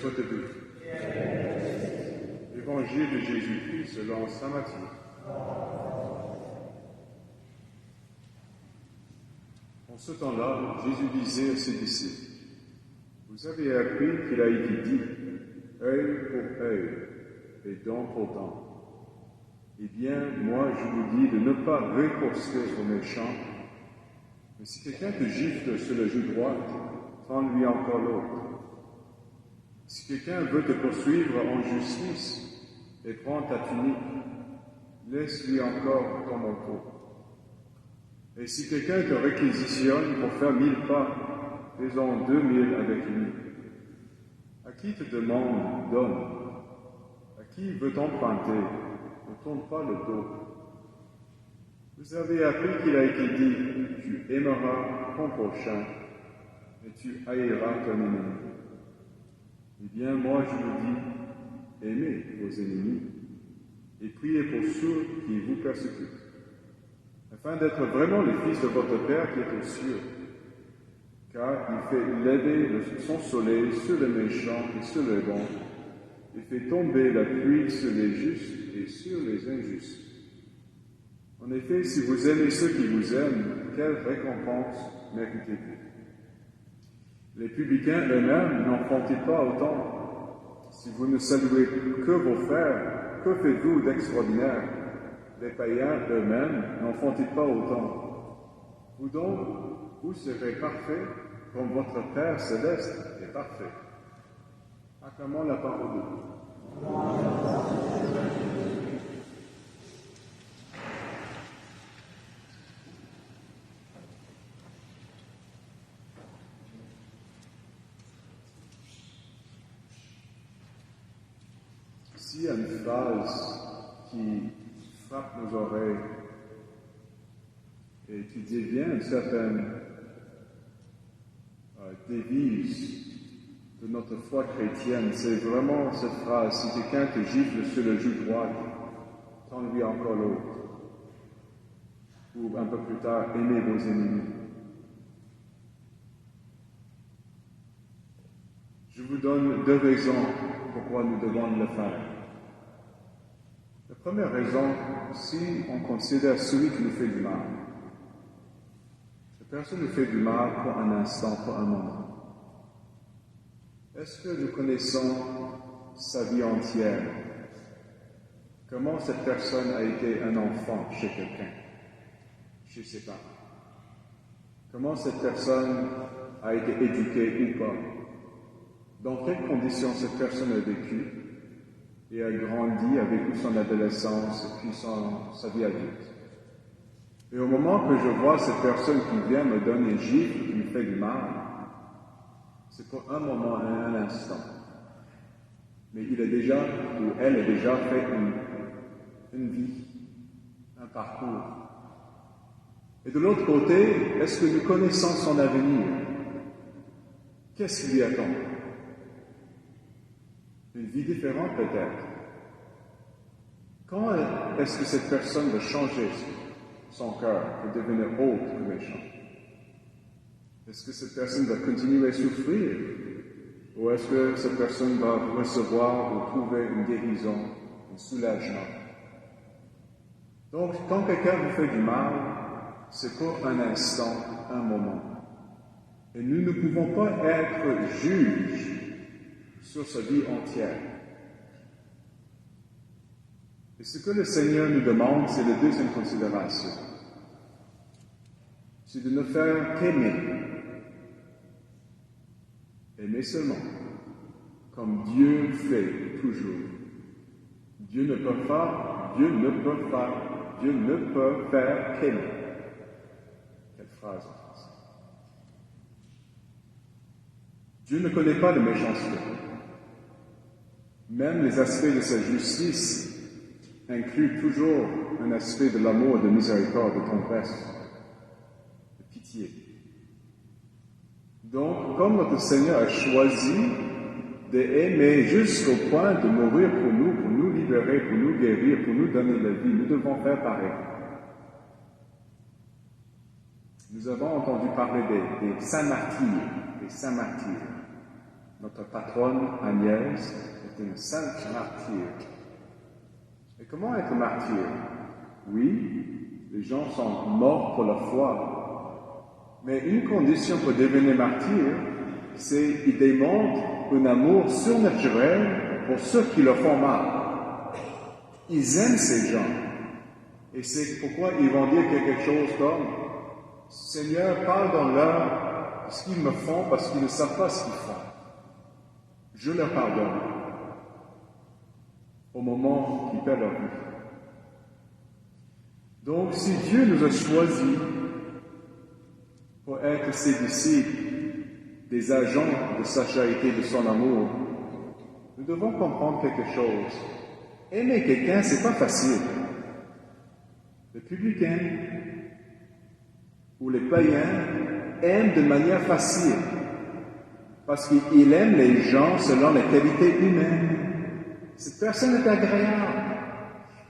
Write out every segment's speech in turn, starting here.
soit à vous. Évangile de Jésus-Christ selon saint Matthieu. En ce temps-là, Jésus disait à ses disciples, « Vous avez appris qu'il a été dit, œil pour œil et dent pour dent. Eh bien, moi, je vous dis de ne pas riposter aux méchants, mais si quelqu'un te gifle sur le joue droit, tends-lui encore l'autre. Si quelqu'un veut te poursuivre en justice et prend ta tunique, laisse-lui encore ton manteau. Et si quelqu'un te réquisitionne pour faire 1000 pas, fais-en 2000 avec lui. À qui te demande, donne. À qui veut t'emprunter, ne tourne pas le dos. Vous avez appris qu'il a été dit, tu aimeras ton prochain et tu haïras ton ennemi. Eh bien, moi je vous dis, aimez vos ennemis et priez pour ceux qui vous persécutent, afin d'être vraiment les fils de votre Père qui est aux cieux, car il fait lever son soleil sur les méchants et sur les bons, et fait tomber la pluie sur les justes et sur les injustes. En effet, si vous aimez ceux qui vous aiment, quelle récompense méritez-vous? Les publicains eux-mêmes n'en font-ils pas autant? Si vous ne saluez que vos frères, que faites-vous d'extraordinaire? Les païens eux-mêmes n'en font-ils pas autant? Vous donc, vous serez parfaits comme votre Père céleste est parfait. Acclamons la parole de Dieu. S'il y a une phrase qui frappe nos oreilles et qui devient une certaine devise de notre foi chrétienne, c'est vraiment cette phrase, si quelqu'un te gifle sur le joue droit, tends-lui encore l'autre. Ou un peu plus tard, aimez vos ennemis. Je vous donne 2 raisons pourquoi nous devons le faire. La première raison, si on considère celui qui nous fait du mal. La personne nous fait du mal pour un instant, pour un moment. Est-ce que nous connaissons sa vie entière? Comment cette personne a été un enfant chez quelqu'un, chez ses parents? Comment cette personne a été éduquée ou pas? Dans quelles conditions cette personne a vécu et a grandi, a vécu son adolescence et puis sa vie adulte? Et au moment que je vois cette personne qui vient me donner une gifle, qui me fait du mal, c'est pour un moment, un instant. Mais il a déjà, ou elle a déjà fait une vie, un parcours. Et de l'autre côté, est-ce que nous connaissons son avenir? Qu'est-ce qui lui attend? Une vie différente peut-être. Quand est-ce que cette personne va changer son cœur pour devenir autre que méchant? Est-ce que cette personne va continuer à souffrir? Ou est-ce que cette personne va recevoir ou trouver une guérison, un soulagement? Donc, quand quelqu'un vous fait du mal, c'est pour un instant, un moment. Et nous ne pouvons pas être juges sur sa vie entière. Et ce que le Seigneur nous demande, c'est la deuxième considération. C'est de ne faire qu'aimer. Aimer seulement, comme Dieu fait toujours. Dieu ne peut faire qu'aimer. Quelle phrase en français. Dieu ne connaît pas de méchanceté. Même les aspects de sa justice incluent toujours un aspect de l'amour, de miséricorde, de tendresse, de pitié. Donc, comme notre Seigneur a choisi d'aimer jusqu'au point de mourir pour nous libérer, pour nous guérir, pour nous donner la vie, nous devons faire pareil. Nous avons entendu parler des saints martyrs, notre patronne Agnès, était une sainte martyre. Et comment être martyr? Oui, les gens sont morts pour la foi. Mais une condition pour devenir martyr, c'est qu'ils démontrent un amour surnaturel pour ceux qui leur font mal. Ils aiment ces gens. Et c'est pourquoi ils vont dire quelque chose comme « Seigneur, parle dans leur ce qu'ils me font parce qu'ils ne savent pas ce qu'ils font. Je leur pardonne. » Au moment qu'ils perdent leur vie. Donc, si Dieu nous a choisis pour être ses disciples, des agents de sa charité, de son amour, nous devons comprendre quelque chose. Aimer quelqu'un, c'est pas facile. Les publicains ou les païens aiment de manière facile parce qu'ils aiment les gens selon les qualités humaines. Cette personne est agréable,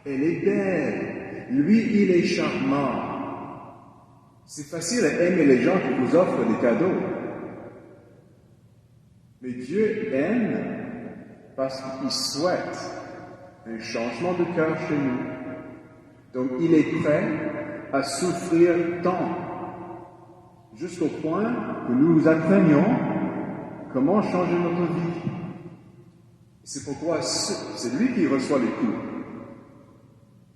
elle est belle, lui il est charmant. C'est facile à aimer les gens qui vous offrent des cadeaux. Mais Dieu aime parce qu'il souhaite un changement de cœur chez nous. Donc il est prêt à souffrir tant, jusqu'au point que nous apprenions comment changer notre vie. C'est pourquoi c'est lui qui reçoit les coups.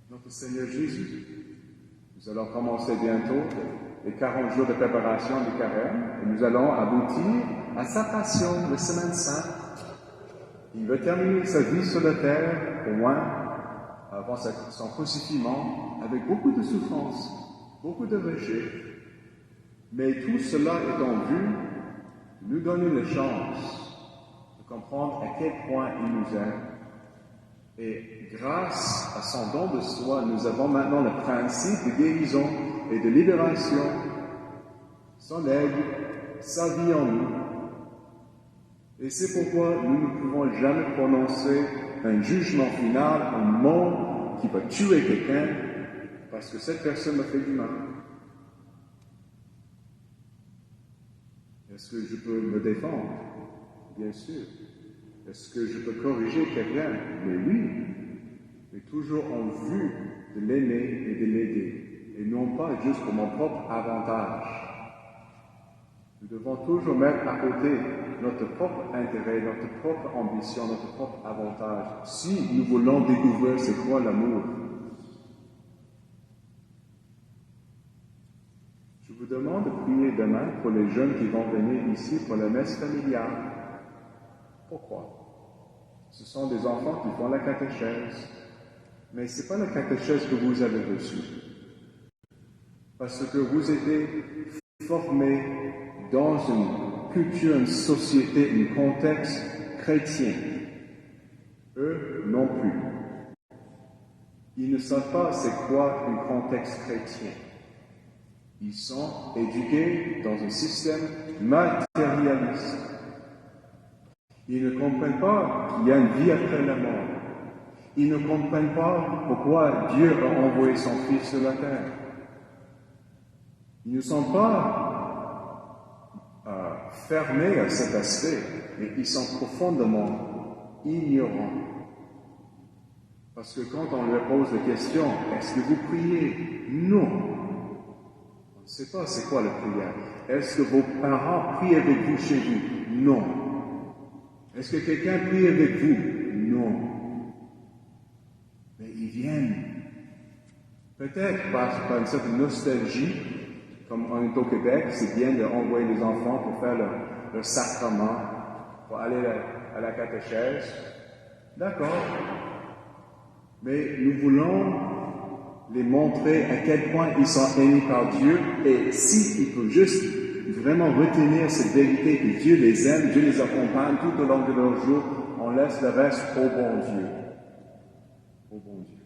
Notre Seigneur Jésus. Nous allons commencer bientôt les 40 jours de préparation du carême et nous allons aboutir à sa passion, la semaine sainte. Il veut terminer sa vie sur la terre, au moins avant son crucifixion, avec beaucoup de souffrance, beaucoup de rejet. Mais tout cela est en vue de nous donner la chance de comprendre à quel point il nous aime. Et grâce à son don de soi, nous avons maintenant le principe de guérison et de libération. Son aide, sa vie en nous. Et c'est pourquoi nous ne pouvons jamais prononcer un jugement final, un mot qui va tuer quelqu'un, parce que cette personne m'a fait du mal. Est-ce que je peux me défendre? Bien sûr. Est-ce que je peux corriger quelqu'un? Mais oui. Mais toujours en vue de l'aimer et de l'aider. Et non pas juste pour mon propre avantage. Nous devons toujours mettre à côté notre propre intérêt, notre propre ambition, notre propre avantage. Si nous voulons découvrir c'est quoi l'amour. Je vous demande de prier demain pour les jeunes qui vont venir ici pour la messe familiale. Pourquoi? Ce sont des enfants qui font la catéchèse. Mais ce n'est pas la catéchèse que vous avez reçue. Parce que vous êtes formés dans une culture, une société, un contexte chrétien. Eux non plus. Ils ne savent pas c'est quoi un contexte chrétien. Ils sont éduqués dans un système matérialiste. Ils ne comprennent pas qu'il y a une vie après la mort. Ils ne comprennent pas pourquoi Dieu a envoyé son Fils sur la terre. Ils ne sont pas fermés à cet aspect, mais ils sont profondément ignorants. Parce que quand on leur pose la question, est-ce que vous priez? Non. On ne sait pas c'est quoi la prière. Est-ce que vos parents prient avec vous chez vous? Non. Est-ce que quelqu'un prie avec vous? Non. Mais ils viennent. Peut-être par une certaine nostalgie, comme on est au Québec, c'est bien d'envoyer les enfants pour faire leur sacrement, pour aller à la catéchèse. D'accord. Mais nous voulons les montrer à quel point ils sont aimés par Dieu et s'ils peuvent juste vraiment retenir cette vérité que Dieu les aime, Dieu les accompagne tout au long de leur jour, on laisse le reste au bon Dieu. Au bon Dieu.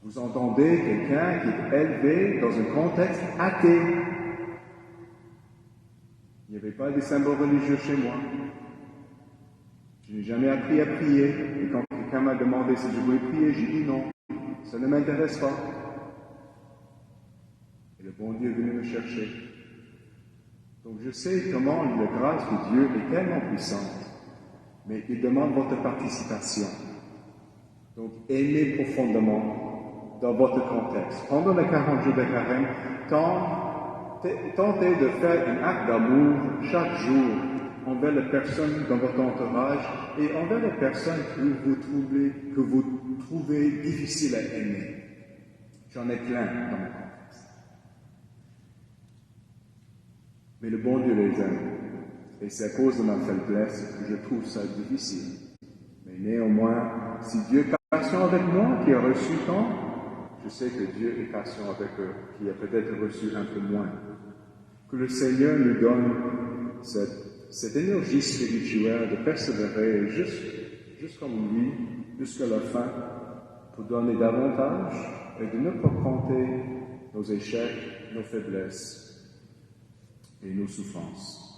Vous entendez quelqu'un qui est élevé dans un contexte athée. Il n'y avait pas de symboles religieux chez moi. Je n'ai jamais appris à prier. Et quand quelqu'un m'a demandé si je voulais prier, j'ai dit non. Ça ne m'intéresse pas. Et le bon Dieu est venu me chercher. Donc je sais comment la grâce de Dieu est tellement puissante, mais il demande votre participation. Donc aimez profondément dans votre contexte. Pendant les 40 jours de carême, tentez de faire un acte d'amour chaque jour envers les personnes dans votre entourage et envers les personnes que vous trouvez difficiles à aimer. J'en ai plein dans mon contexte. Mais le bon Dieu les aime. Et c'est à cause de ma faiblesse que je trouve ça difficile. Mais néanmoins, si Dieu est patient avec moi, qui a reçu tant, je sais que Dieu est patient avec eux, qui a peut-être reçu un peu moins. Que le Seigneur nous donne cette énergie spirituelle de persévérer juste comme lui, jusqu'à la fin, pour donner davantage et de ne pas compter nos échecs, nos faiblesses et nos souffrances.